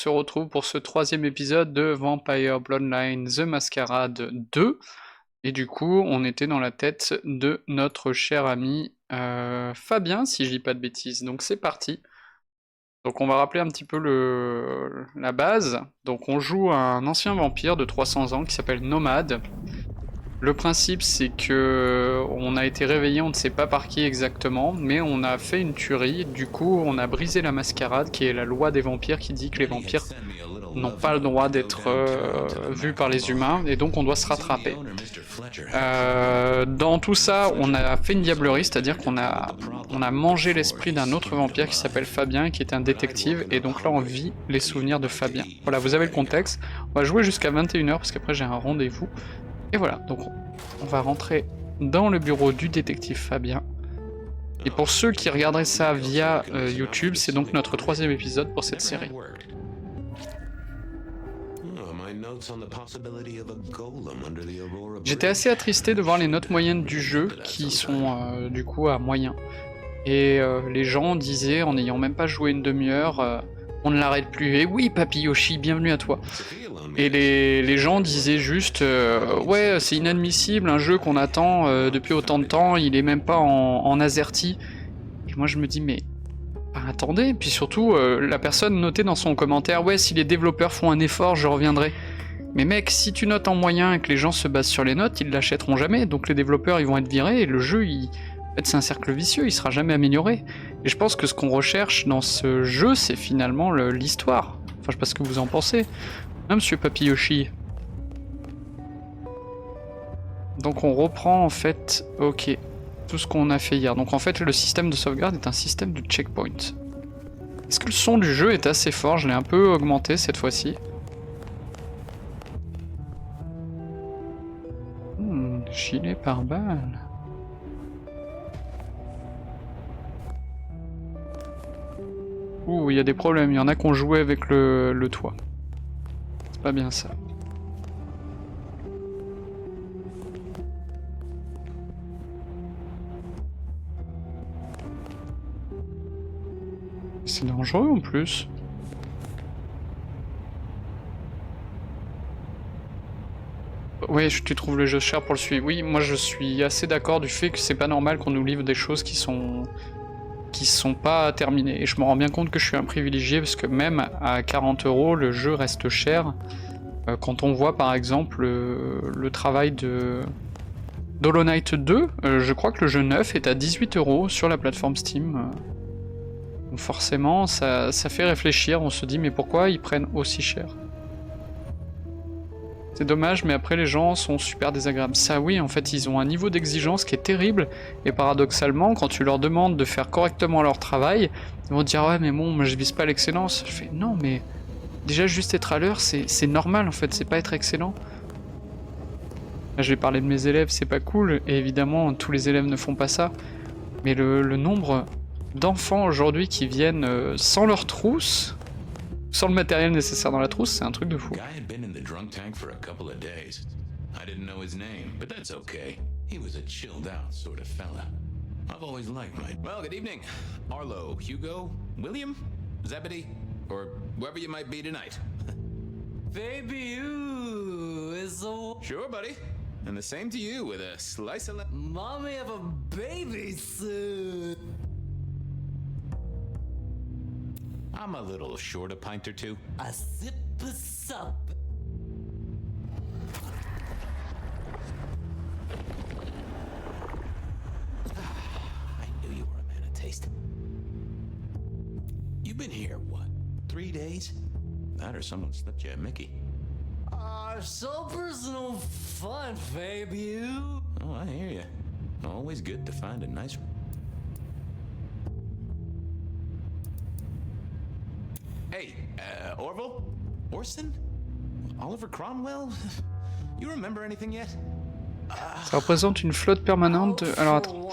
se retrouve pour ce troisième épisode de Vampire Bloodline The Masquerade 2. Et du coup, on était dans la tête de notre cher ami Fabien, si je dis pas de bêtises. Donc c'est parti. Donc on va rappeler un petit peu la base. Donc on joue un ancien vampire de 300 ans qui s'appelle Nomade. Le principe, c'est que on a été réveillé, on ne sait pas par qui exactement, mais on a fait une tuerie. Du coup, on a brisé la mascarade, qui est la loi des vampires, qui dit que les vampires n'ont pas le droit d'être vus par les humains, et donc on doit se rattraper. Dans tout ça, on a fait une diablerie, c'est-à-dire qu'on a mangé l'esprit d'un autre vampire qui s'appelle Fabien, qui est un détective, et donc là on vit les souvenirs de Fabien. Voilà, vous avez le contexte. On va jouer jusqu'à 21 h, parce qu'après j'ai un rendez-vous. Et voilà, donc on va rentrer dans le bureau du détective Fabien. Et pour ceux qui regarderaient ça via YouTube, c'est donc notre troisième épisode pour cette série. J'étais assez attristé de voir les notes moyennes du jeu, qui sont du coup à moyen. Et les gens disaient, en n'ayant même pas joué une demi-heure, on ne l'arrête plus. Et oui, Papy Yoshi, bienvenue à toi. Et les gens disaient juste ouais, c'est inadmissible, un jeu qu'on attend depuis autant de temps, il est même pas en AZERTY. Et moi je me dis mais attendez, puis surtout la personne notait dans son commentaire ouais, si les développeurs font un effort, je reviendrai. Mais mec, si tu notes en moyen et que les gens se basent sur les notes, ils l'achèteront jamais, donc les développeurs ils vont être virés et le jeu en fait c'est un cercle vicieux, il sera jamais amélioré. Et je pense que ce qu'on recherche dans ce jeu, c'est finalement l'histoire. Enfin je sais pas ce que vous en pensez. Ah, monsieur Papy Yoshi. Donc on reprend en fait, ok, tout ce qu'on a fait hier. Donc en fait le système de sauvegarde est un système de checkpoint. Est-ce que le son du jeu est assez fort? Je l'ai un peu augmenté cette fois-ci. Gilet pare-balles. Ouh, il y a des problèmes, il y en a qui ont joué avec le toit. C'est pas bien ça. C'est dangereux en plus. Ouais, tu trouves le jeu cher pour le suivre. Oui, moi je suis assez d'accord du fait que c'est pas normal qu'on nous livre des choses qui sont pas terminées. Et je me rends bien compte que je suis un privilégié parce que même à 40 €, le jeu reste cher. Quand on voit par exemple le travail de Hollow Knight 2, je crois que le jeu neuf est à 18 € sur la plateforme Steam. Donc forcément, ça fait réfléchir, on se dit mais pourquoi ils prennent aussi cher? C'est dommage, mais après les gens sont super désagréables. Ça oui, en fait, ils ont un niveau d'exigence qui est terrible, et paradoxalement, quand tu leur demandes de faire correctement leur travail, ils vont dire ouais mais bon, moi je vise pas l'excellence. Je fais non mais déjà juste être à l'heure, c'est normal en fait, c'est pas être excellent. Là, je vais parler de mes élèves, c'est pas cool, et évidemment tous les élèves ne font pas ça, mais le nombre d'enfants aujourd'hui qui viennent sans leur trousse, sans le matériel nécessaire dans la trousse, c'est un truc de fou. I've always liked my... Well, good evening. Arlo, Hugo, William, Zebedee, or whoever you might be tonight. Baby, you is a... Sure, buddy. And the same to you with a slice of... Mommy have a baby soon. I'm a little short a pint or two. A sip a sup. You've been here, what, 3 days? That or someone slipped you a Mickey. So personal fun, baby. You. Oh, I hear you. Always good to find a nice... Hey, Orville? Orson? Oliver Cromwell? You remember anything yet? Ça représente une flotte permanente de... Alors attends.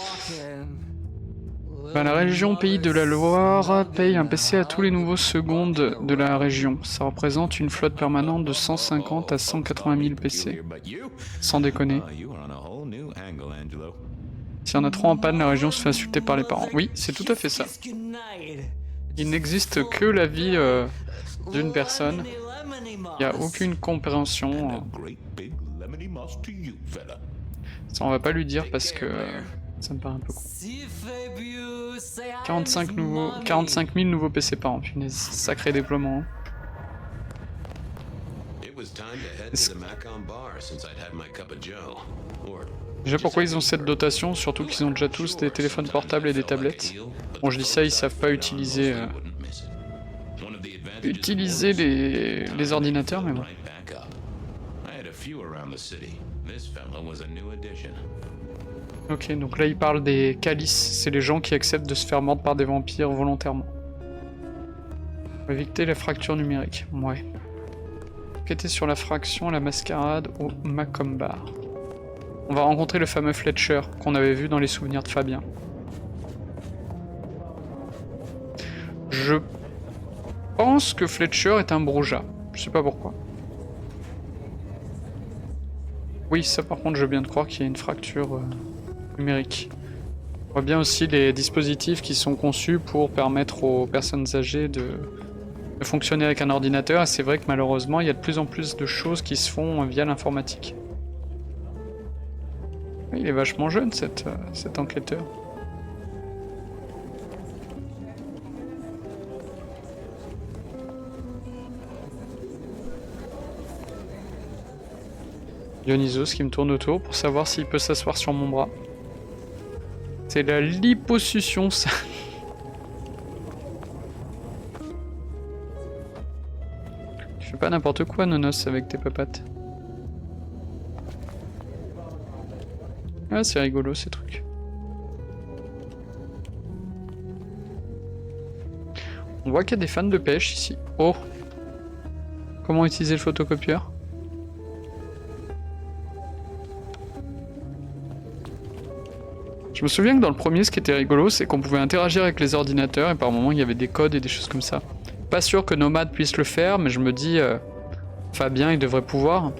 La région Pays de la Loire paye un PC à tous les nouveaux secondes de la région. Ça représente une flotte permanente de 150 à 180 000 PC. Sans déconner. S'il y en a trop en panne, la région se fait insulter par les parents. Oui, c'est tout à fait ça. Il n'existe que la vie d'une personne. Il n'y a aucune compréhension. A great big lemony moss to you, fella. Ça, on va pas lui dire parce que ça me paraît un peu con. 45 000 nouveaux PC par an, punaise, sacré déploiement. It was time to head to the Macon bar since I'd had my cup of joe. Or Déjà, pourquoi ils ont cette dotation, surtout qu'ils ont déjà tous des téléphones portables et des tablettes. Bon, je dis ça, ils savent pas utiliser les ordinateurs, mais bon. Ok, donc là il parle des calices, c'est les gens qui acceptent de se faire mordre par des vampires volontairement. Pour éviter la fracture numérique, ouais. Enquêter sur la fraction, la mascarade au Macomb Bar. On va rencontrer le fameux Fletcher qu'on avait vu dans les souvenirs de Fabien. Je pense que Fletcher est un broujat, je sais pas pourquoi. Oui, ça par contre je veux bien te croire qu'il y a une fracture numérique. On voit bien aussi les dispositifs qui sont conçus pour permettre aux personnes âgées de fonctionner avec un ordinateur, et c'est vrai que malheureusement il y a de plus en plus de choses qui se font via l'informatique. Il est vachement jeune cet enquêteur. Dionysos qui me tourne autour pour savoir s'il peut s'asseoir sur mon bras. C'est la liposuction, ça. Tu fais pas n'importe quoi, Nonos, avec tes papates. Ah, c'est rigolo ces trucs. On voit qu'il y a des fans de pêche ici. Oh! Comment utiliser le photocopieur? Je me souviens que dans le premier, ce qui était rigolo, c'est qu'on pouvait interagir avec les ordinateurs et par moments il y avait des codes et des choses comme ça. Pas sûr que Nomad puisse le faire, mais je me dis, Fabien il devrait pouvoir.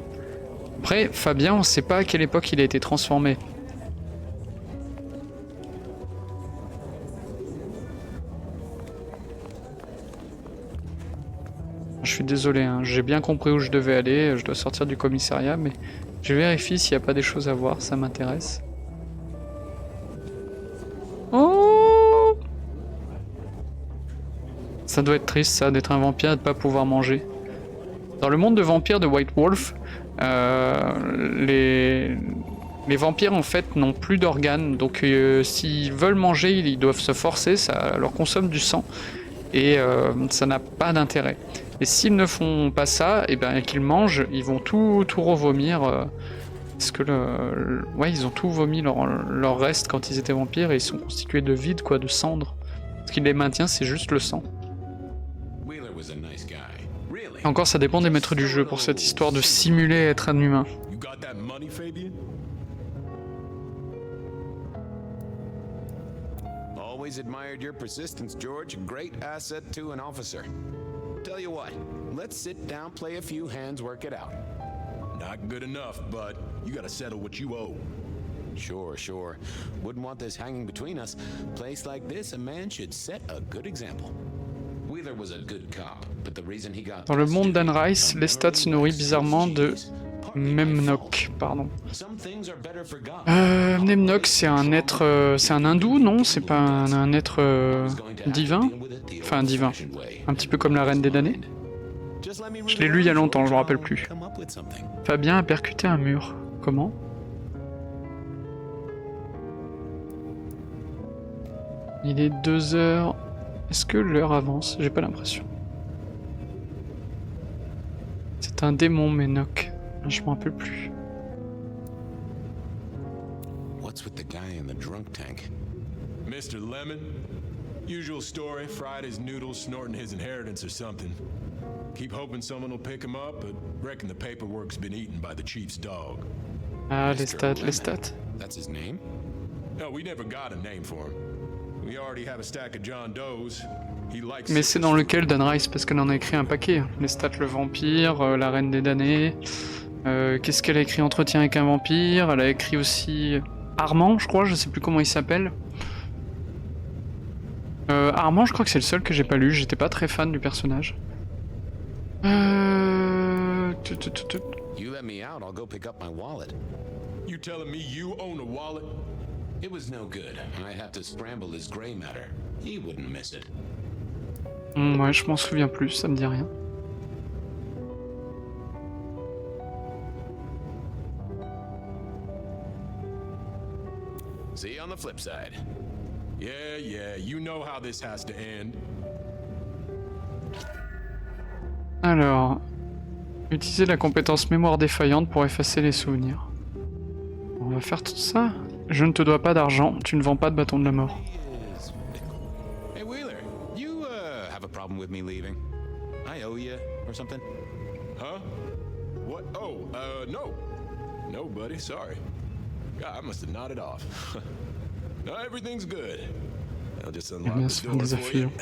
Après, Fabien, on sait pas à quelle époque il a été transformé. Je suis désolé, hein, j'ai bien compris où je devais aller, je dois sortir du commissariat, mais je vérifie s'il n'y a pas des choses à voir, ça m'intéresse. Oh! Ça doit être triste ça, d'être un vampire et de pas pouvoir manger. Dans le monde de vampires de White Wolf, les vampires en fait n'ont plus d'organes, donc s'ils veulent manger, ils doivent se forcer, ça leur consomme du sang, et ça n'a pas d'intérêt. Et s'ils ne font pas ça, et ben qu'ils mangent, ils vont tout revomir. Parce que ouais, ils ont tout vomi leur reste quand ils étaient vampires et ils sont constitués de vide, quoi, de cendres. Ce qui les maintient, c'est juste le sang. Et encore, ça dépend des maîtres du jeu pour cette histoire de simuler être un humain. Always admired your persistence, George. Great asset to an officer. Tell you what, let's sit down, play a few hands, work it out. Not good enough, bud. You gotta settle what you owe. Sure. Wouldn't want this hanging between us. Place like this, a man should set a good example. Wheeler was a good cop, but the reason he got... Dans le monde d'Anne Rice, Lestat se nourrit bizarrement de Memnok, pardon. Memnok, c'est un être... c'est un hindou, non? C'est pas un être divin? Enfin, divin. Un petit peu comme la Reine des damnés. Je l'ai lu il y a longtemps, je me rappelle plus. Fabien a percuté un mur. Comment? Il est 2 heures... Est-ce que l'heure avance? J'ai pas l'impression. C'est un démon, Memnok. Je m'en rappelle plus. What's with the guy in the drunk tank? Mr. Lemon? Usual story, fried his noodles, snorting his inheritance or something. Keep hoping someone will pick him up, but reckon the paperwork's been eaten by the chief's dog. Ah, Lestat. That's his name? No, we never got a name for him. We already have a stack of John Does. He likes... Mais c'est dans lequel Dan Rice, parce qu'elle en a écrit un paquet. Lestat le vampire, la Reine des damnés. Qu'est-ce qu'elle a écrit? Entretien avec un vampire. Elle a écrit aussi Armand, je crois, je sais plus comment il s'appelle. Armand, je crois que c'est le seul que j'ai pas lu. J'étais pas très fan du personnage. Tut. You let me out, I'll go pick up my wallet. You telling me you own a wallet? It was no good. I'd have to scramble his gray matter. He wouldn't miss it. Ouais, je m'en souviens plus, ça me dit rien. See you on the flip side. Yeah, you know how this has to end. Alors, utiliser la compétence mémoire défaillante pour effacer les souvenirs. On va faire tout ça. Je ne te dois pas d'argent, tu ne vends pas de bâton de la mort. Hey Wheeler, you have a problem with me leaving? I owe you or something? Huh? What? Oh, no. No, buddy, sorry. God, I must have nodded off. No, everything's good. I'll just unlock Bien the sûr, door des for you. affilants.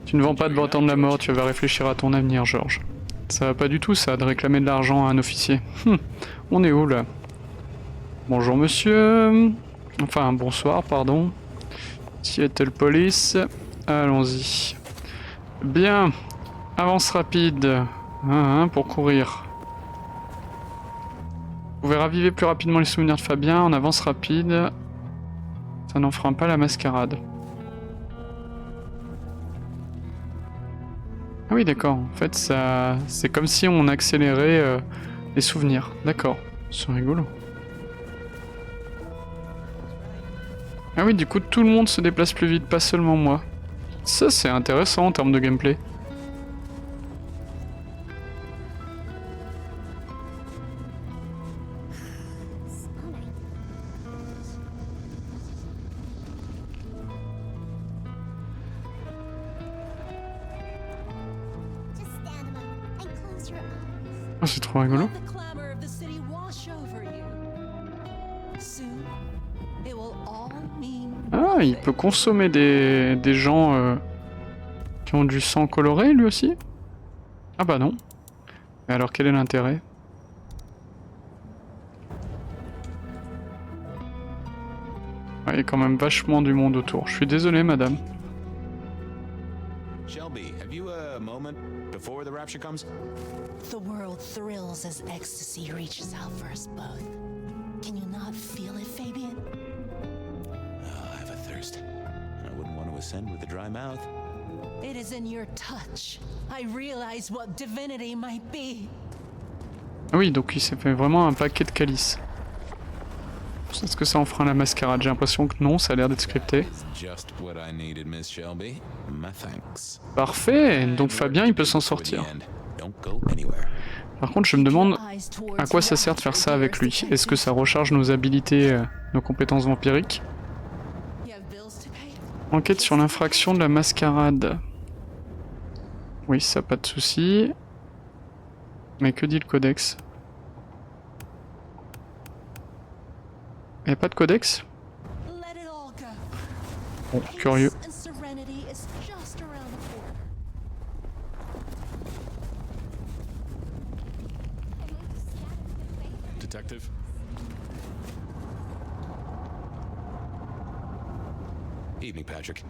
Tu ne vends pas de bâton de la mort, tu vas réfléchir à ton avenir, George. Ça va pas du tout, ça, de réclamer de l'argent à un officier. On est où, là? Bonjour, monsieur. Enfin, bonsoir, pardon. Seattle Police. Allons-y. Bien. Avance rapide. Pour courir. Vous pouvez raviver plus rapidement les souvenirs de Fabien en avance rapide. Ça n'enfreint pas la mascarade. Ah oui, d'accord. En fait, ça, c'est comme si on accélérait les souvenirs. D'accord. C'est rigolo. Ah oui, du coup, tout le monde se déplace plus vite, pas seulement moi. Ça, c'est intéressant en termes de gameplay. Ah, c'est trop rigolo. Let the clamor of the city wash over you. Soon, it will all mean Ah, il peut consommer des gens qui ont du sang coloré, lui aussi? Ah bah non. Mais alors, quel est l'intérêt? Il y a quand même vachement du monde autour. Je suis désolé, madame. Shelby, have you a moment before the rapture comes? The world thrills as ecstasy reaches out for us both. Can you not feel it, Fabian? Oh, I have a thirst. I wouldn't want to ascend with a dry mouth. It is in your touch. I realize what divinity might be. Ah oui, donc il s'est fait vraiment un paquet de calices. Est-ce que ça enfreint la mascarade? J'ai l'impression que non, ça a l'air d'être scripté. It's just what I needed, Miss Shelby. My thanks. Parfait, donc Fabien il peut s'en sortir. Don't go anywhere. Par contre je me demande à quoi ça sert de faire ça avec lui. Est-ce que ça recharge nos habilités, nos compétences vampiriques? You have bills to pay? Enquête sur l'infraction de la mascarade. Oui, ça pas de souci. Mais que dit le codex? Y'a pas de codex? Let it all go. Bon, curieux. Peace and serenity is just around the corner. Detective? Evening, Patrick.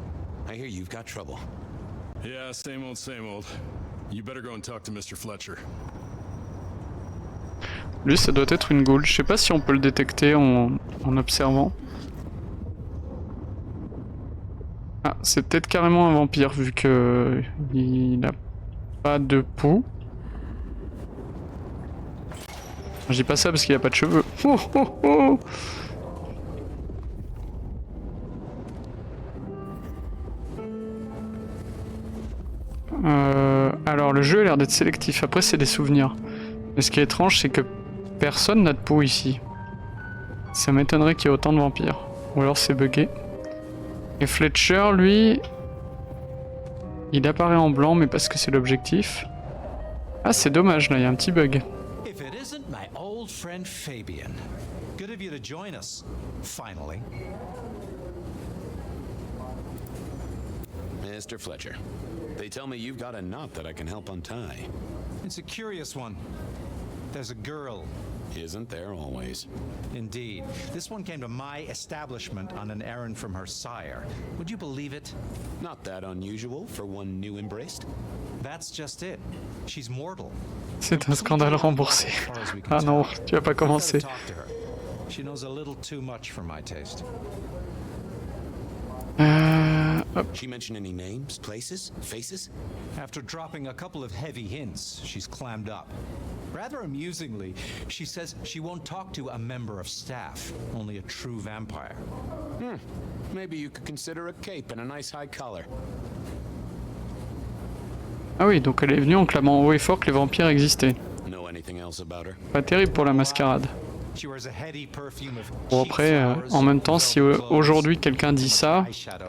I hear you've got trouble. Yeah, same old, same old. You better go and talk to Mr. Fletcher. Lui, ça doit être une goule. Je sais pas si on peut le détecter en observant. Ah, c'est peut-être carrément un vampire vu que il a pas de peau. Je dis pas ça parce qu'il a pas de cheveux. Oh, oh, oh. Alors le jeu a l'air d'être sélectif. Après c'est des souvenirs. Mais ce qui est étrange, c'est que personne n'a de peau ici. Ça m'étonnerait qu'il y ait autant de vampires. Ou alors c'est bugué. Et Fletcher, lui... il apparaît en blanc, mais parce que c'est l'objectif. Ah, c'est dommage, là, il y a un petit bug. If it isn't my old friend Fabian. Good of you to join us, finally. Mr. Fletcher, they tell me you've got a knot that I can help untie. It's a curious one. There's a girl. Isn't there always? Indeed. This one came to my establishment on an errand from her sire. Would you believe it? Not that unusual for one new embraced. That's just it. She's mortal. C'est un scandale remboursé. Ah non, tu vas pas commencer. Talk to her. She knows a little too much for my taste. Hop. She mention any names, places, faces? After dropping a couple of heavy hints, she's clammed up. Rather amusingly, she says she won't talk to a member of staff, only a true vampire. Maybe you could consider a cape and a nice high collar. Ah oui, donc elle est venue en clamant haut et fort que les vampires existaient. Know anything else about her? Pas terrible pour la mascarade. She wears a heady perfume of Bon cheap après, flowers, en même temps, si velvet clothes, aujourd'hui quelqu'un dit ça, eyeshadow.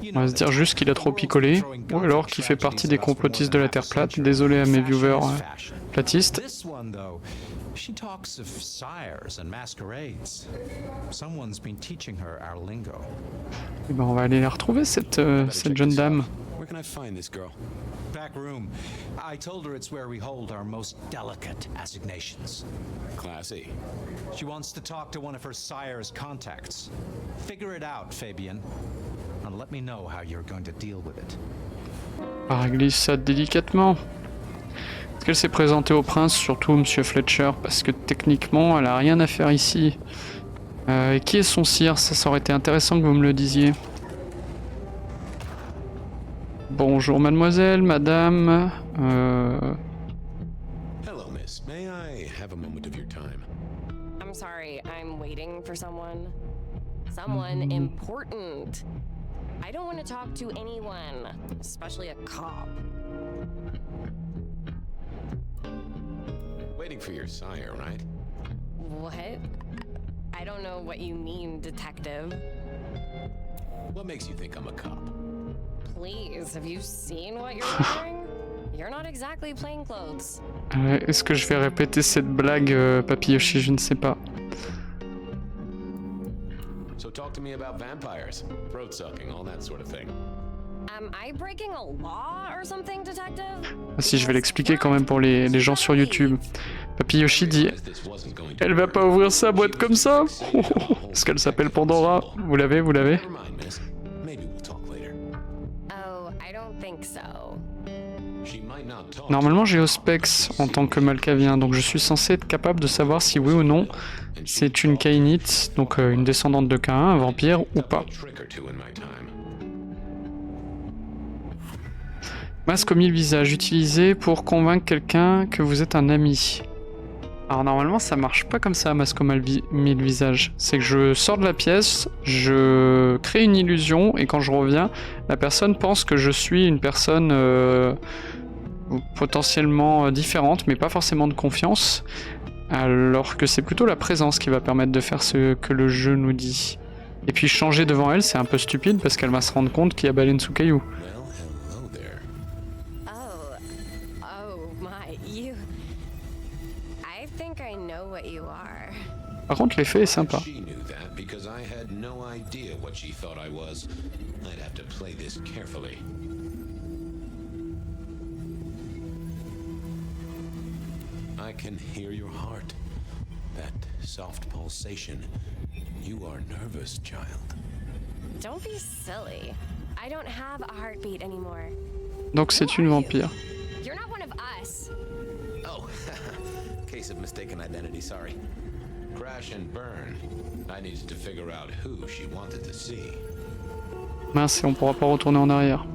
You on know va se dire the juste qu'il a trop picolé, ou alors qu'il fait partie des complotistes de la Terre plate. Désolé à mes viewers platistes. This one, though, she talks of sires and masquerades. Someone's been teaching her our lingo. Et ben on va aller la retrouver, cette jeune dame. Where can I find this girl? Back room. I told her it's where we hold our most delicate assignations. Classy. She wants to talk to one of her sire's contacts. Figure it out, Fabian. And let me know how you're going to deal with it. On va régler ça délicatement. Est-ce qu'elle s'est présentée au prince, surtout Monsieur Fletcher, parce que techniquement elle a rien à faire ici. Et qui est son sire? Ça aurait été intéressant que vous me le disiez. Bonjour mademoiselle, madame. Hello, miss. May I have a moment of your time? I'm sorry, I'm waiting for someone. Someone important. I don't want to talk to anyone, especially a cop. Waiting for your sire, right? What? I don't know what you mean, detective. What makes you think I'm a cop? Please, have you seen what you're wearing? You're not exactly plain clothes. Est-ce que je vais répéter cette blague, Papy Yoshi? Je ne sais pas. So talk to me about vampires, throat sucking, all that sort of thing. Am I breaking a law or something, detective? Ah si, je vais l'expliquer quand même pour les gens sur YouTube. Papy Yoshi dit Realized this wasn't going to « Elle va pas ouvrir sa boîte comme ça !» Parce qu'elle s'appelle Pandora. Vous l'avez, vous l'avez? Never mind, miss. Maybe we'll talk later. Oh, I don't think so. She might not talk. Normalement j'ai Auspex en tant que Malkavien, donc je suis censé être capable de savoir si oui ou non c'est une Kainite, donc une descendante de Cain, un vampire ou pas. Trick or two in my time. Masque au mille visages, utilisé pour convaincre quelqu'un que vous êtes un ami. Alors normalement ça marche pas comme ça, masque au mille visages. C'est que je sors de la pièce, je crée une illusion et quand je reviens, la personne pense que je suis une personne potentiellement différente, mais pas forcément de confiance. Alors que c'est plutôt la présence qui va permettre de faire ce que le jeu nous dit. Et puis changer devant elle, c'est un peu stupide parce qu'elle va se rendre compte qu'il y a baleine sous caillou. Well, hello there. Oh my, you... I think I know what you are. Par contre l'effet est sympa. She knew that because I had no idea what she thought I was. I'd have to play this carefully. I can hear your heart. That soft pulsation. You are nervous, child. Don't be silly. I don't have a heartbeat anymore. Donc c'est une vampire. You're not one of us. Oh, case of mistaken identity, sorry. Crash and burn. I needed to figure out who she wanted to see. Mince, et on pourra pas retourner en arrière.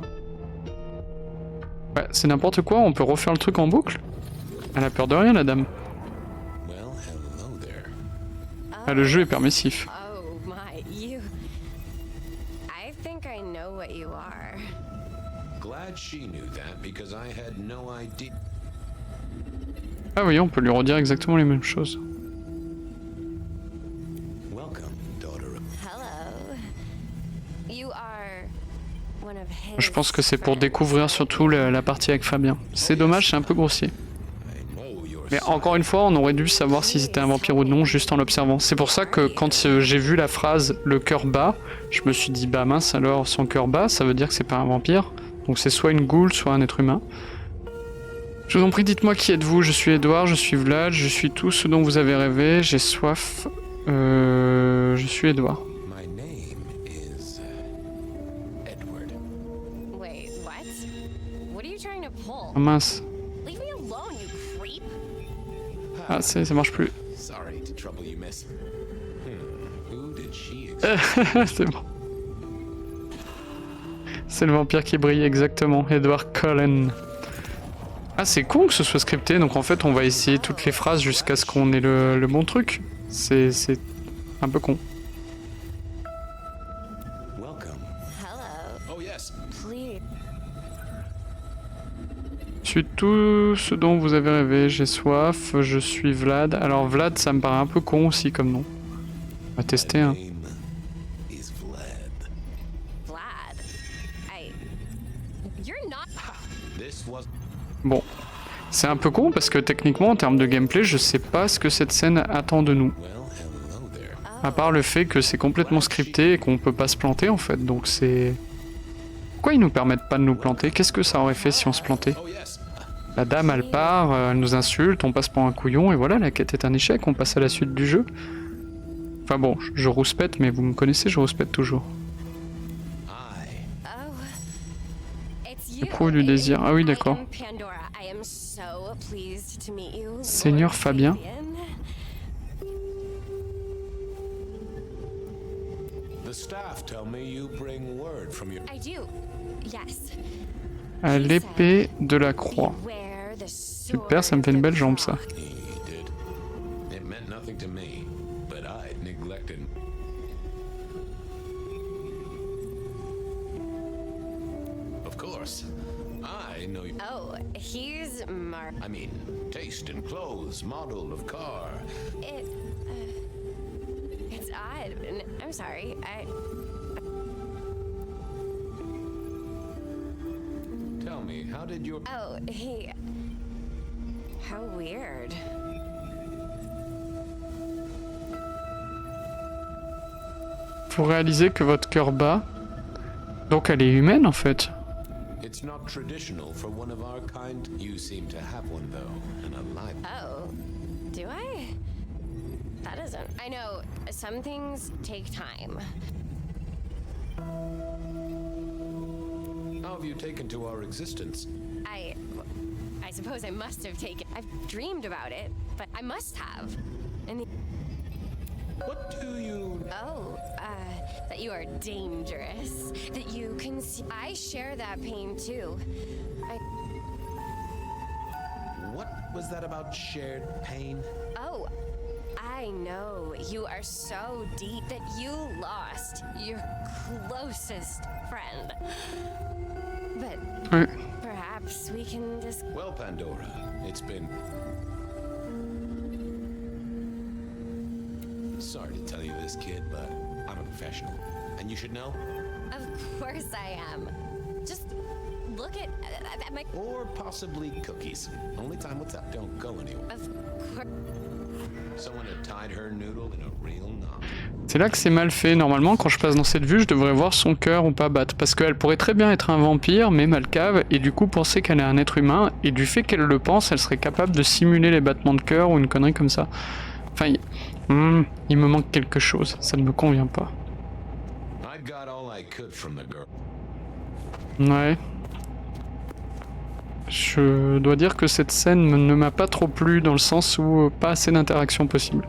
Ouais, c'est n'importe quoi, on peut refaire le truc en boucle. Elle a peur de rien, la dame. Well, hello there. Ah, le jeu est permissif. Oh my, you... I think I know what you are. Glad she knew that because I had no idea. Ah oui, on peut lui redire exactement les mêmes choses. Welcome, daughter of... Hello. You are one of his... Je pense que c'est pour découvrir surtout la partie avec Fabien. C'est dommage, c'est un peu grossier. I know your Mais encore une fois, on aurait dû savoir si c'était un vampire ou non juste en l'observant. C'est pour ça que quand j'ai vu la phrase « le cœur bat », je me suis dit « bah mince alors, son cœur bat, ça veut dire que c'est pas un vampire ». Donc c'est soit une goule, soit un être humain. Je vous en prie, dites-moi qui êtes-vous. Je suis Edouard, je suis Vlad, je suis tout ce dont vous avez rêvé. J'ai soif. Je suis Edouard. My name is Edward. Wait, what? What are you trying to pull? Ah mince. Leave me alone, you creep. Ah, ça marche plus. Sorry to trouble you, miss. Who did she C'est bon. C'est le vampire qui brille, exactement. Edward Cullen. Ah, c'est con que ce soit scripté, donc en fait on va essayer toutes les phrases jusqu'à ce qu'on ait le bon truc. C'est un peu con. Welcome. Hello. Oh yes. Please. Je suis tout ce dont vous avez rêvé, j'ai soif, je suis Vlad. Alors Vlad, ça me paraît un peu con aussi comme nom. On va tester, hein. Name is Vlad. Vlad. You're not. This was Bon. C'est un peu con parce que techniquement, en termes de gameplay, je sais pas ce que cette scène attend de nous. well, hello there. À part le fait que c'est complètement scripté et qu'on peut pas se planter en fait, donc c'est... Pourquoi ils nous permettent pas de nous planter? Qu'est-ce que ça aurait fait si on se plantait? Oh yes. La dame elle part, elle nous insulte, on passe pour un couillon et voilà, la quête est un échec, on passe à la suite du jeu. Enfin bon, je rouspète, mais vous me connaissez, je rouspète toujours. I Oh. It's you. Éprouve du désir. Ah oui, d'accord. I am Pandora. I am so pleased to meet you. Seigneur Lord Fabien. the staff tell me you bring word from your I do. Yes. À l'épée de la croix. Beware the Super, ça me fait une belle jambe ça. He did. It meant nothing to me, but I'd neglected. Of course, I know you. Oh, he's I mean, taste in clothes, model of car. It's odd. I'm sorry. Tell me, how did your Oh, he. How weird. Faut réaliser que votre cœur bat. Donc elle est humaine en fait. It's not traditional for one of our kind. You seem to have one though, and a live. Oh, do I? That isn't. I know some things take time. How have you taken to our existence? I suppose I must have taken. I've dreamed about it, but I must have. And the, What do you? that you are dangerous. That you can see. I share that pain too. What was that about shared pain? Oh, I know. You are so deep that you lost your closest friend. But Ouais. perhaps we can just. Well, Pandora, it's been. Sorry to tell you this, kid, but I'm a professional, and you should know. Of course I am. Just look at my. Or possibly cookies. Only time will tell. Don't go anywhere. Of course. Someone had tied her noodle in a real knot. C'est là que c'est mal fait. Normalement, quand je passe dans cette vue, je devrais voir son cœur ou pas battre. Parce qu'elle pourrait très bien être un vampire, mais mal cave, et du coup penser qu'elle est un être humain, et du fait qu'elle le pense, elle serait capable de simuler les battements de cœur ou une connerie comme ça. Enfin, il me manque quelque chose. Ça ne me convient pas. I got all I could from the girl. Ouais. Je dois dire que cette scène ne m'a pas trop plu dans le sens où pas assez d'interaction possible.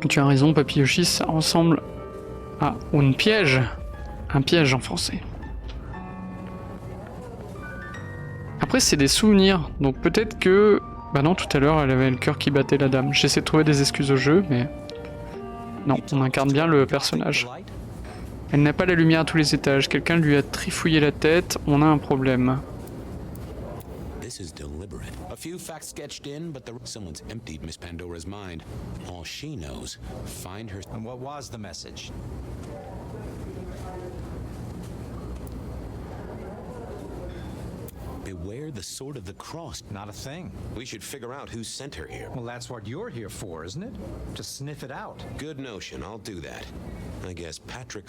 Tu as raison, Papy Yoshi, ça ressemble à un piège. Un piège en français. Après, c'est des souvenirs, donc peut-être que... Bah non, tout à l'heure, elle avait le cœur qui battait la dame. J'essaie de trouver des excuses au jeu, mais... Non, on incarne bien le personnage. Elle n'a pas la lumière à tous les étages. Quelqu'un lui a trifouillé la tête. On a un problème. This is deliberate. A few facts sketched in, but someone's emptied Miss Pandora's mind. All she knows, find her. And what was the message? Beware the sword of the cross. Not a thing. We should figure out who sent her here. Well, that's what you're here for, isn't it? To sniff it out. Good notion. I'll do that. I guess Patrick.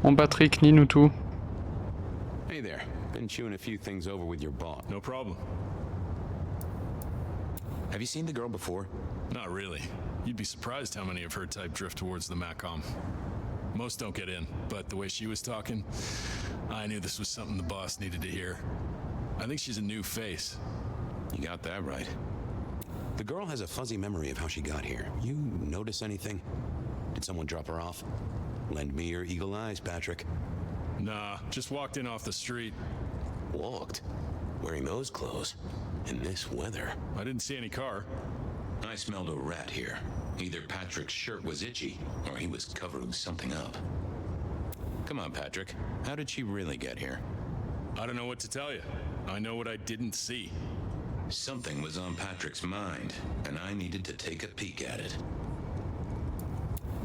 Bon Patrick, lis-nous tout. Hey there. Been chewing a few things over with your boss. No problem. Have you seen the girl before? Not really. You'd be surprised how many of her type drift towards the Macom. Most don't get in, but the way she was talking, I knew this was something the boss needed to hear. I think she's a new face. You got that right. The girl has a fuzzy memory of how she got here. You notice anything? Did someone drop her off? Lend me your eagle eyes, Patrick. Nah, just walked in off the street. Walked? Wearing those clothes? In this weather? I didn't see any car. I smelled a rat here. Either Patrick's shirt was itchy, or he was covering something up. Come on, Patrick. How did she really get here? I don't know what to tell you. I know what I didn't see. Something was on Patrick's mind, and I needed to take a peek at it.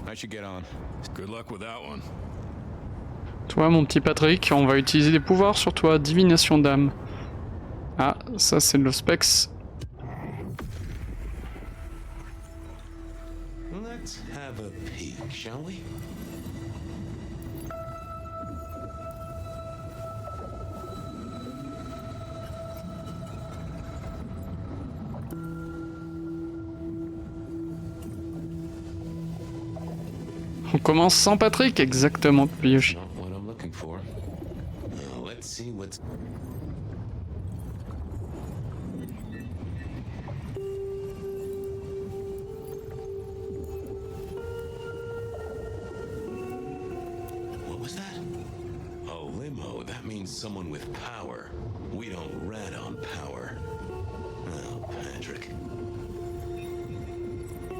I should get on. Good luck with that one. Toi, mon petit Patrick, on va utiliser des pouvoirs sur toi. Divination d'âme. Ah, ça c'est de l'Ospex. Let's have a peek, shall we? On commence sans Patrick, exactement, Yoshi. Not what I'm looking for. Now, let's see what's... What was that? A limo. That means someone with power. We don't rat on power. Oh, Patrick.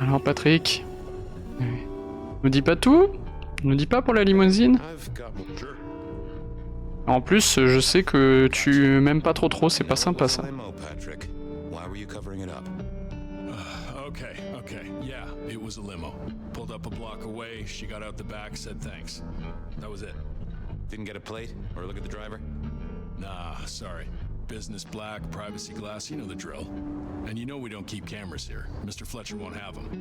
Alors Patrick, nous dis pas tout, nous dis pas pour la limousine. I've got sure. En plus, je sais que tu m'aimes pas trop, c'est pas sympa ça. Limo, Patrick. Why were you covering it up? Okay. Yeah, it was a limo. Pulled up a block away, she got out the back, said thanks. That was it. Didn't get a plate or look at the driver? Nah, sorry. Business black, privacy glass, you know the drill. And you know we don't keep cameras here. Mr. Fletcher won't have them.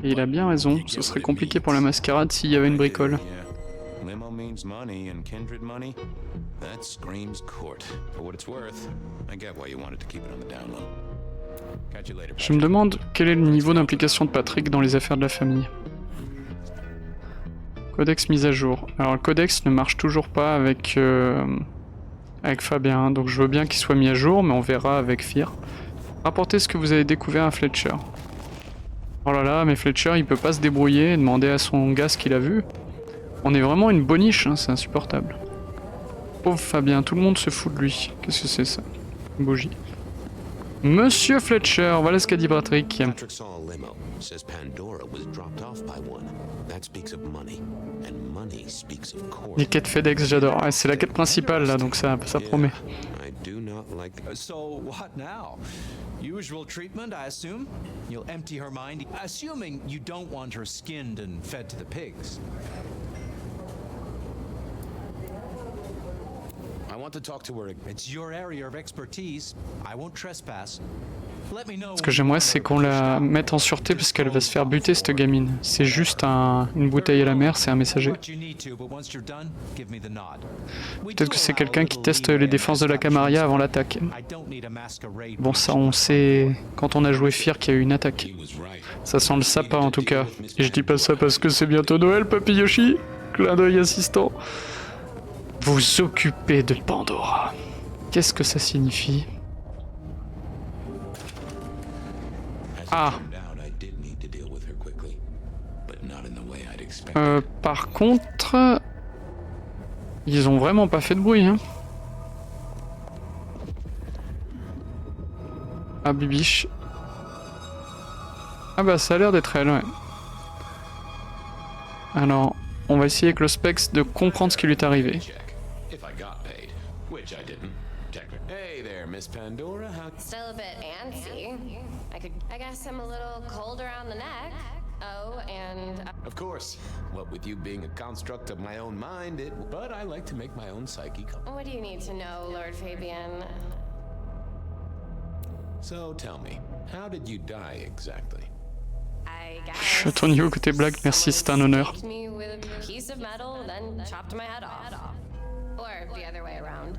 Et il a bien raison, ce serait compliqué pour la mascarade s'il y avait une bricole. Yeah. Limo means money and kindred money. That screams court. For what it's worth, I get why you wanted to keep it on the down low. Catch you later. Je me demande quel est le niveau d'implication de Patrick dans les affaires de la famille. Codex mise à jour. Alors le codex ne marche toujours pas avec Fabien, donc je veux bien qu'il soit mis à jour, mais on verra avec Fear. Rapportez ce que vous avez découvert à Fletcher. Oh là là, mais Fletcher il peut pas se débrouiller et demander à son gars ce qu'il a vu. On est vraiment une boniche, hein, c'est insupportable. Pauvre Fabien, tout le monde se fout de lui. Qu'est-ce que c'est ça? Une bougie. Monsieur Fletcher, voilà ce qu'a dit Patrick. Patrick saw a limo. Says Pandora was dropped off by one. That speaks of money. And money speaks of court. Les quêtes FedEx, j'adore. Ouais, c'est la quête principale là, donc ça promet. I do not like... So what now? Usual treatment, I assume? You'll empty her mind, assuming you don't want her skinned and fed to the pigs. I want to talk to her. It's your area of expertise. I won't trespass. Let me know. Ce que j'aimerais, c'est qu'on la mette en sûreté parce qu'elle va se faire buter, cette gamine. C'est juste une bouteille à la mer, c'est un messager. Peut-être que c'est quelqu'un qui teste les défenses de la Camarilla avant l'attaque. Bon, ça, on sait quand on a joué Fear qu'il y a eu une attaque. Ça sent le sapin en tout cas. Et je dis pas ça parce que c'est bientôt Noël, Papy Yoshi. Clin d'œil assistant. Vous occupez de Pandora. Qu'est-ce que ça signifie? Ah. Par contre, ils ont vraiment pas fait de bruit, hein. Ah, Bibiche. Ah bah ça a l'air d'être elle, ouais. Alors, on va essayer avec le Specs de comprendre ce qui lui est arrivé. Hey there, Miss Pandora. How... Still a bit antsy. I guess I'm a little cold around the neck. Oh, and Of course. What with you being a construct of my own mind, but I like to make my own psyche. what do you need to know, Lord Fabian? So tell me, how did you die exactly? I I guess. Je suis à ton niveau côté blague, merci, c'est un honneur. Someone me with a piece of metal, then chopped my head off. Or the other way around.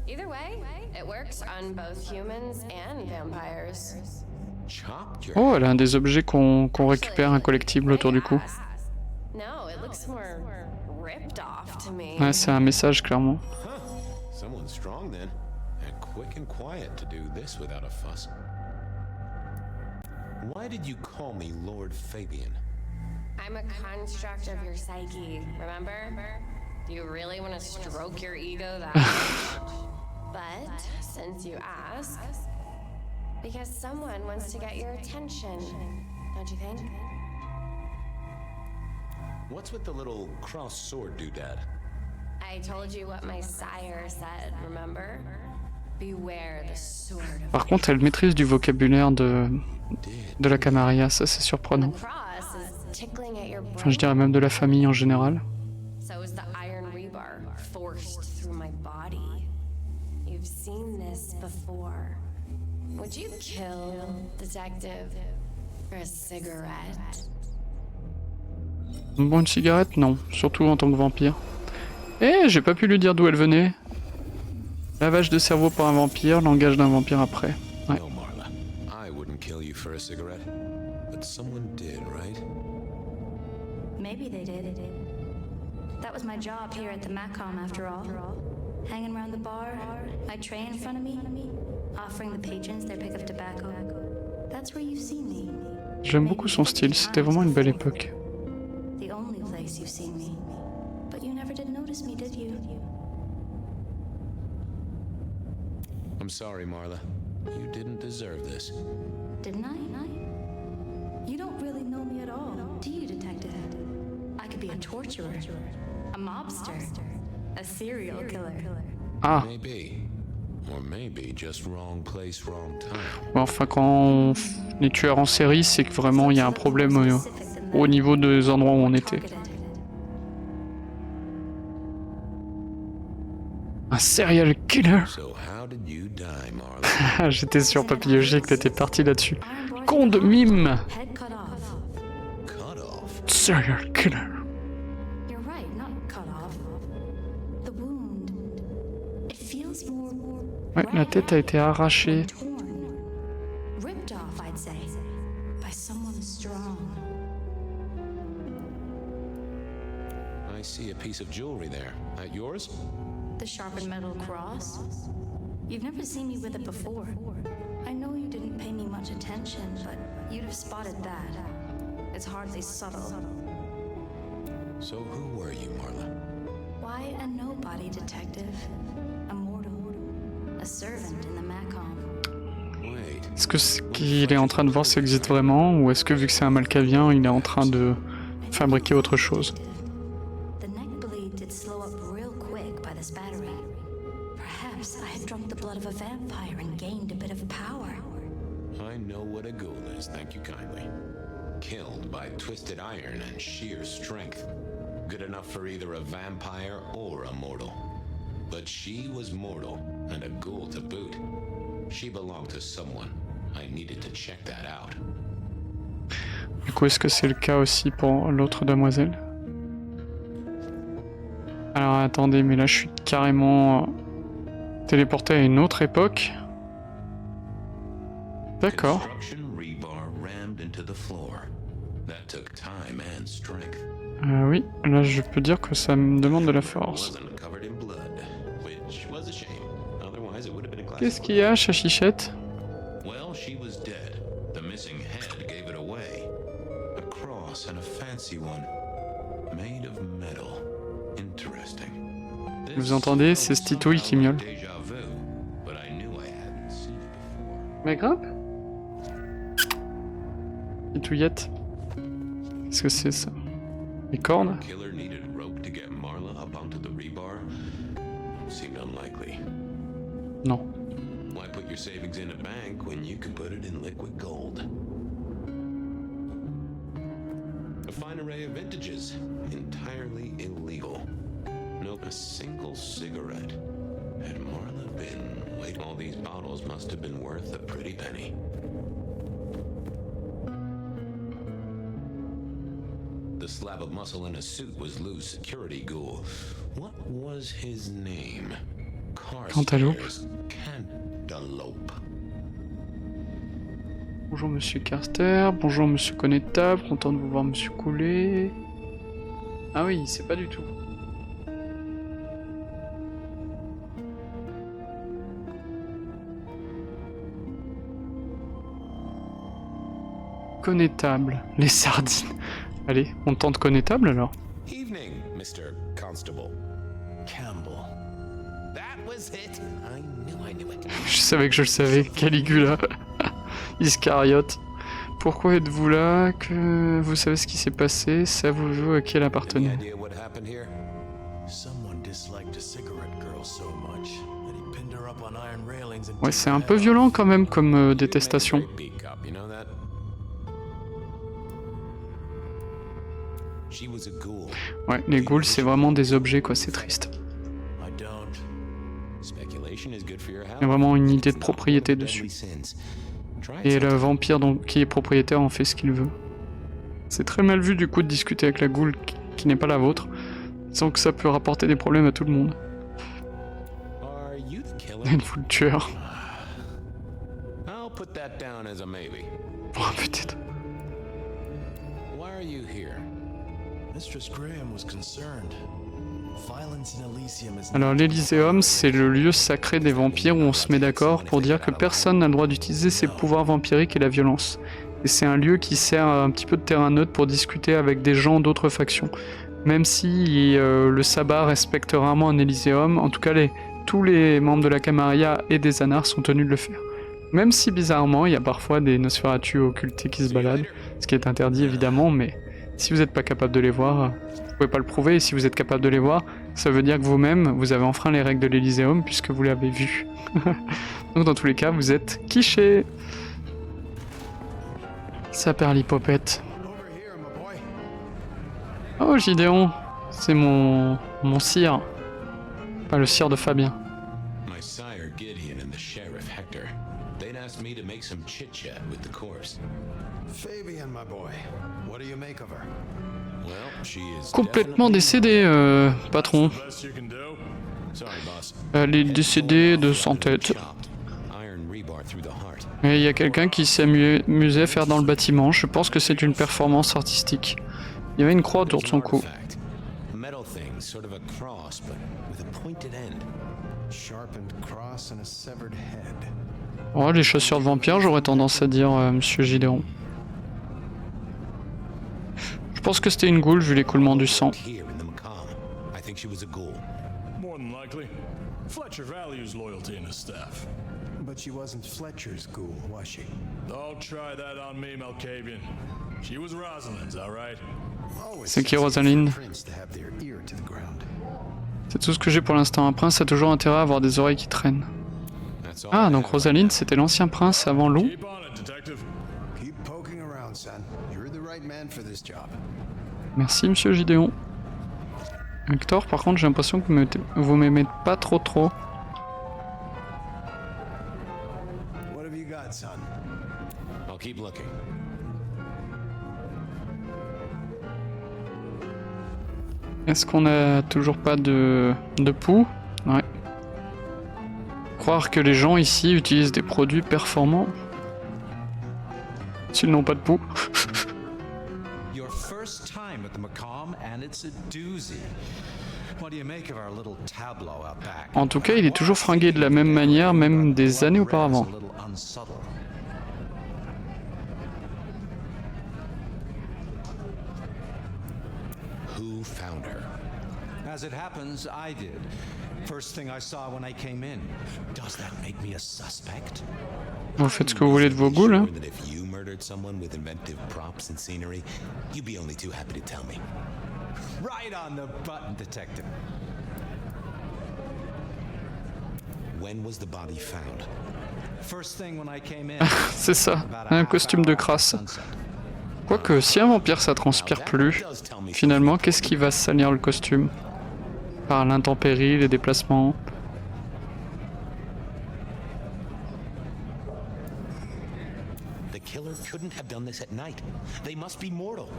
Either way, it works on both humans and vampires. Chopped your Oh, elle a un des objets qu'on récupère, un collectible autour du cou. No, it looks more ripped off to me. Ouais, c'est un message, clairement. Someone strong then, and quick and quiet to do this without a fuss. Why did you call me Lord Fabian? I'm a construct of your psyche, remember? Do you really want to stroke your ego that much? But since you ask, because someone wants to get your attention, don't you think? What's with the little cross sword doodad? I told you what my sire said, remember? Beware the sword of Par contre, elle maîtrise du vocabulaire de la Camarilla, ça c'est the surprenant. cross is tickling at your Enfin, je brain. dirais même de la famille en général. So is the iron rebar forced through my body. You've seen this before. Would you kill detective for a cigarette? Bon, une cigarette, non. Surtout en tant que vampire. Eh, j'ai pas pu lui dire d'où elle venait. Lavage de cerveau pour un vampire, langage d'un vampire après. Ouais. No, Marla. I wouldn't kill you for a cigarette. But someone did, right? Maybe they did. That was my job here at the Macom, after all. Hanging around the bar, my tray in front of me, offering the patrons their pick of tobacco. That's where you've seen me. J'aime beaucoup son style, c'était vraiment une belle époque. The only place you've seen me. But you never did notice me, did you? I'm sorry, Marla. You didn't deserve this. Didn't I? You don't really know me at all, do you, detective? I could be a torturer, a mobster, a serial killer. Ah, Maybe. Or maybe just wrong place, wrong time. bon, enfin quand on est tueur en série, c'est que vraiment il y a un problème au niveau des endroits où on était. Un serial killer. So how did you die, Marla? J'étais sûr, Papillogique, que t'étais parti là-dessus. Con de mime. Head cut off. Cut off. Serial killer. You're right, not cut off. The wound. It feels more. Ouais, la tête a été arrachée. Torn. Ripped off, I'd say. By someone strong. I see a piece of jewelry there. That yours? The sharpened metal cross? You've never seen me with it before. I know you didn't pay me much attention, but you'd have spotted that. It's hardly subtle. So who were you, Marla? Why a nobody, detective? A mortal. A servant in the Macom. Wait. Est-ce que ce qu'il est en train de voir ça existe vraiment, ou est-ce que vu que c'est un Malkavien, il est en train de fabriquer autre chose? The neck bleed did slow up real quick by the spattering. Perhaps I had drunk the blood of a vampire and gained a bit of power. I know what a ghoul is, thank you kindly. Killed by twisted iron and sheer strength. Good enough for either a vampire or a mortal. But she was mortal, and a ghoul to boot. She belonged to someone. I needed to check that out. Du coup, est-ce que c'est le cas aussi pour l'autre demoiselle? Alors attendez, mais là je suis carrément téléporté à une autre époque. D'accord. Construction rebar rammed into the floor. That took time and strength. Oui, là je peux dire que ça me demande de la force. Wasn't covered in blood, which was a shame. Otherwise, it would have been a classic. Qu'est-ce qu'il y a, chachichette? Well, she was dead. The missing head gave it away. A cross and a fancy one, made of metal. Interesting. Vous entendez, c'est ce titouille qui miaule. Déjà vu, but I knew I hadn't seen it before. Mais grimpe. Titouillette. Qu'est-ce que c'est ça? Les cornes? Killer needed rope to get Marla up onto the rebar. Seemed unlikely. Non. Why put your savings in a bank when you could put it in liquid gold? A fine array of vintages, entirely illegal. No, a single cigarette. Had Marla been... Wait, all these bottles must have been worth a pretty penny. The slab of muscle in a suit was Lou's security ghoul. What was his name? Cantaloupe. Cantaloupe. Bonjour Monsieur Carter, bonjour Monsieur Connétable, content de vous voir Monsieur Coulet. Ah oui, c'est pas du tout. Connétable, les sardines. Allez, on tente connétable alors. Evening, Mr. Constable. Campbell. That was it. I knew it. Je savais que je le savais, Caligula. Iscariote. Pourquoi êtes-vous là? Que vous savez ce qui s'est passé? Savez-vous à qui elle appartenait? Any idea what happened here? Someone disliked a cigarette girl so much that he pinned her up on iron railings and Ouais, c'est un peu violent quand même comme détestation. Great beat cop, you know that? She was a ghoul. Ouais, les ghouls c'est vraiment des objets quoi, c'est triste. I don't. Speculation is good for your Il y a vraiment une idée de propriété dessus. Et le vampire donc, qui est propriétaire en fait ce qu'il veut. C'est très mal vu du coup de discuter avec la ghoul qui n'est pas la vôtre, sans que ça peut rapporter des problèmes à tout le monde. Are you the killer? Êtes-vous le tueur? I'll put that down as a maybe. Oh, peut-être. Why are you here? Mistress Graham was concerned. Violence in Elysium is Alors l'Elyséum, c'est le lieu sacré des vampires où on se met d'accord pour dire que personne n'a le droit d'utiliser ses pouvoirs vampiriques et la violence. Et c'est un lieu qui sert un petit peu de terrain neutre pour discuter avec des gens d'autres factions. Même si le sabbat respecte rarement un Elyséum, en tout cas tous les membres de la Camarilla et des Anars sont tenus de le faire. Même si bizarrement, il y a parfois des Nosferatu occultés qui se baladent, ce qui est interdit évidemment, mais si vous n'êtes pas capable de les voir, vous pouvez pas le prouver, et si vous êtes capable de les voir, ça veut dire que vous-même, vous avez enfreint les règles de l'Elyséum puisque vous l'avez vu. Donc dans tous les cas, vous êtes quiché. Ça perd l'hypopète. Oh Gideon, c'est mon sire. Pas le sire de Fabien. My sire Gideon and the sheriff Hector. They'd asked me to make some chit-chat with the corpse. Fabian, my boy. What do you make of her? Well, she is Complètement décédée, patron. Best you can do. Sorry, boss. Elle est décédée de sans tête. Chopped. Iron rebar through the heart. Et il y a quelqu'un qui s'est amusé à faire dans le bâtiment. Je pense que c'est une performance artistique. Il y avait une croix autour de son cou. Artifact. A metal thing, sort of a cross, but with a pointed end. Sharpened cross and a severed head. Oh, les chaussures de vampire, j'aurais tendance à dire, monsieur Gideon. Je pense que c'était une ghoul vu l'écoulement du sang. Here in the Macomb. I think she was a ghoul. More than likely. Fletcher values loyalty in his staff. But she wasn't Fletcher's ghoul, was she? Don't try that on me, Malkavian. She was Rosalind's, alright? C'est qui Rosalind? Prince to have their ear to the ground. C'est tout ce que j'ai pour l'instant. Un prince a toujours intérêt à avoir des oreilles qui traînent. That's all Ah, I donc have. Rosalind, c'était l'ancien prince avant Lou? Keep on it, detective. Keep poking around, son. You're the right man for this job. Merci, monsieur Gideon. Hector, par contre, j'ai l'impression que vous m'aimez pas trop. What have you got, son? I'll keep looking. Est-ce qu'on a toujours pas de pouls? Ouais. Croire que les gens ici utilisent des produits performants s'ils n'ont pas de pouls. Your first time at the Macomb, and it's a doozy. What do you make of our little tableau out back? En tout cas, il est toujours fringué de la même manière, même des années auparavant. A little unsubtle. Who found her? As it happens, I did. First thing I saw when I came in. Does that make me a suspect? Vous faites ce que vous voulez de vos ghouls, hein? Sure that if you murdered someone with inventive props and scenery, you'd be only too happy to tell me. Right on the button, detective. When was the body found? First thing when I came in. C'est ça, about a un half costume de hour after crasse. sunset. Quoique, si un vampire ça transpire plus, finalement, qu'est-ce qui va salir le costume? Par l'intempérie, les déplacements. The killer couldn't have done this at night. They must be mortal.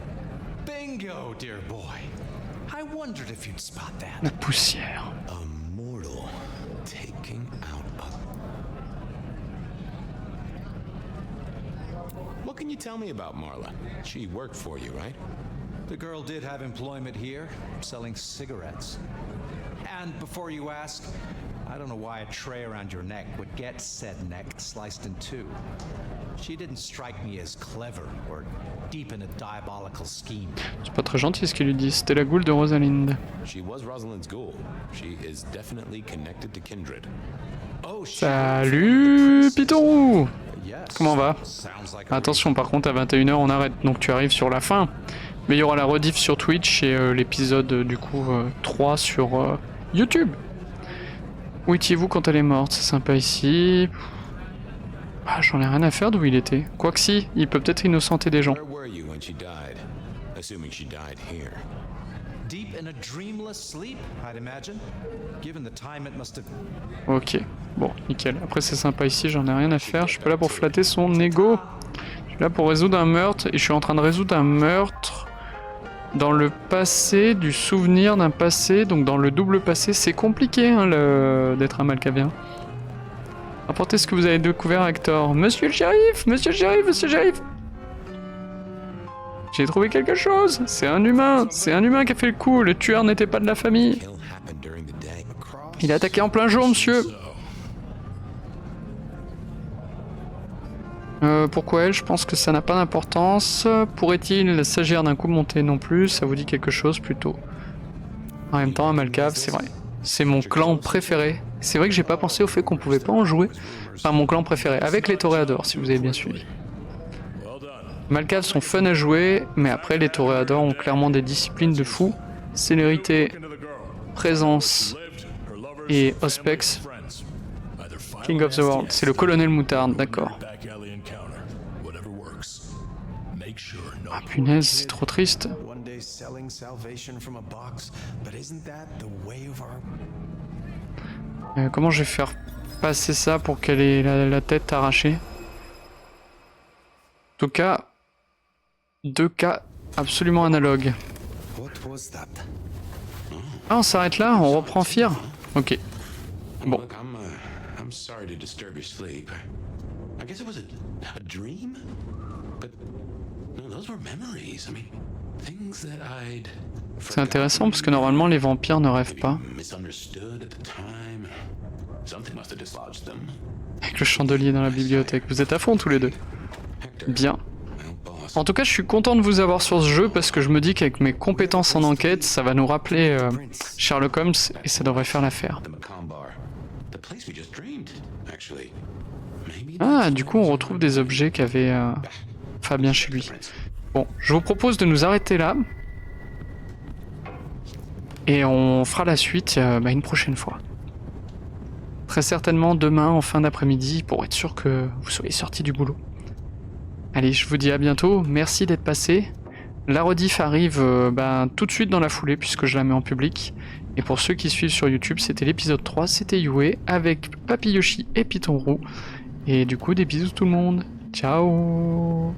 Bingo, dear boy. I wondered if you'd spot that. La poussière. A mortal taking out a... What can you tell me about Marla? She worked for you, right? The girl did have employment here, selling cigarettes. And before you ask, I don't know why a tray around your neck would get said neck sliced in two. She didn't strike me as clever or deep in a diabolical scheme. C'est pas très gentil ce qu'il lui dit. C'était la goule de Rosalind. She was Rosalind's ghoul. She is definitely connected to Kindred. Oh, she Salut Piton. Yes. Comment va? Sounds like a Attention, par contre, à 21h, on arrête. Donc tu arrives sur la fin. Mais il y aura la rediff sur Twitch et l'épisode, du coup, 3 sur YouTube. Où étiez-vous quand elle est morte? C'est sympa ici. Ah, j'en ai rien à faire d'où il était. Quoique si, il peut peut-être innocenter des gens. Where were you when she died? Assuming she died here. deep in a dreamless sleep, I'd imagine. Given the time it must have... Ok, bon, nickel. Après c'est sympa ici, j'en ai rien à faire. Je suis pas là pour flatter son ego. Je suis là pour résoudre un meurtre et je suis en train de résoudre un meurtre dans le passé, du souvenir d'un passé, donc dans le double passé. C'est compliqué hein, d'être un Malkavien. Rapportez ce que vous avez découvert, Hector. Monsieur le shérif, monsieur le shérif, monsieur le shérif. J'ai trouvé quelque chose. C'est un humain qui a fait le coup. Le tueur n'était pas de la famille. Il a attaqué en plein jour, monsieur. Pourquoi elle? Je pense que ça n'a pas d'importance. Pourrait-il s'agir d'un coup monté? Non plus, ça vous dit quelque chose plutôt. En même temps, un Malcave, c'est vrai. C'est mon clan préféré. C'est vrai que j'ai pas pensé au fait qu'on pouvait pas en jouer. Enfin, mon clan préféré, avec les toréadors, si vous avez bien suivi. Malcaves sont fun à jouer, mais après les toréadors ont clairement des disciplines de fou. Célérité, présence et Auspex. King of the World, c'est le colonel Moutarde, d'accord. Ah punaise, c'est trop triste. Comment je vais faire passer ça pour qu'elle ait la tête arrachée? En tout cas, deux cas absolument analogues. Ah, on s'arrête là, on reprend Fear. Ok. Bon. Look, I'm sorry to disturb your sleep. I guess it was a dream? But no, those were memories. I mean, things that I'd C'est intéressant parce que normalement les vampires ne rêvent pas. misunderstood at the time. Something must have dislodged them. Avec le chandelier dans la bibliothèque. Vous êtes à fond tous les deux. Bien. En tout cas, je suis content de vous avoir sur ce jeu parce que je me dis qu'avec mes compétences en enquête, ça va nous rappeler Sherlock Holmes et ça devrait faire l'affaire. Ah, du coup, on retrouve des objets qu'avait Fabien chez lui. Bon, je vous propose de nous arrêter là. Et on fera la suite une prochaine fois. Très certainement demain en fin d'après-midi pour être sûr que vous soyez sortis du boulot. Allez, je vous dis à bientôt, merci d'être passé. La rediff arrive tout de suite dans la foulée puisque je la mets en public. Et pour ceux qui suivent sur YouTube, c'était l'épisode 3, c'était Yue avec Papy Yoshi et Python Roux. Et du coup, des bisous tout le monde. Ciao.